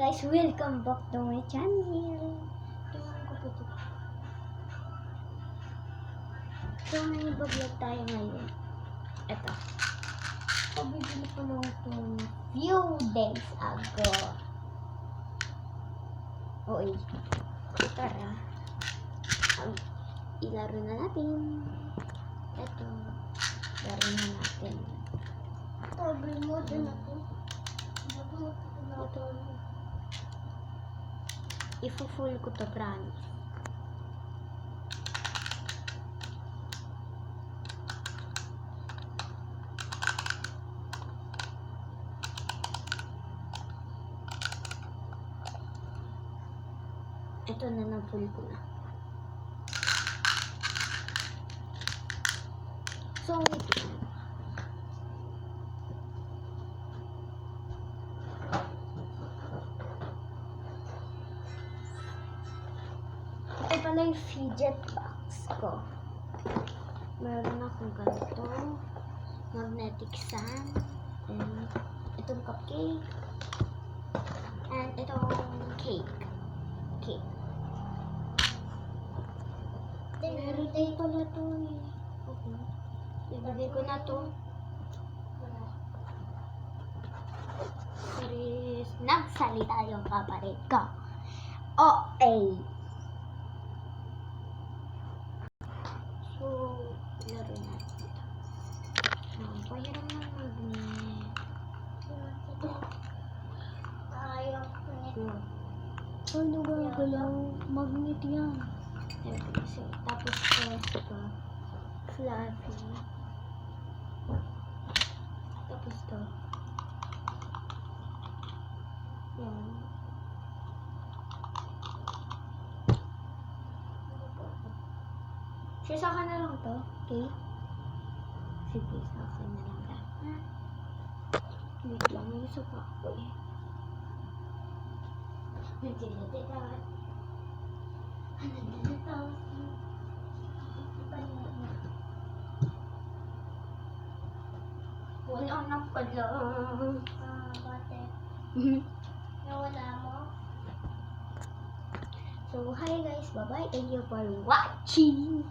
Guys, welcome back to my channel. Tingnan ko po ito. So, may vlog tayo ngayon. Ito. Pabibili ko lang ito few days ago. Oy. Tara. Ilaro na natin. Ito. Laro na natin. Sabi mo din ako. Ito. Ifu-full ko to, promise. Ito na, na-full ko na. So, wait lang. Ito pala yung fidget box ko. Meron akong ganito. Magnetic sand. And itong cupcake. And itong cake. Cake. Meron din pala ito eh. Okay. Ibigay ko na ito. Serious. Nagsalita yung kapalit ko. Okay. So, laro natin ito. Pahiram ng magnet. Ayaw ko nito. Ano gagalaw? Magnet yan. So, tapos ito. Fluffy. Tapos ito. Yan. So, sa akin na lang to. Okay? Sige, sa akin na lang to. Wait lang, may isa pa ako eh. Wala na pala. Bakit? Nawala mo? So, hi guys. Bye-bye. Thank you for watching.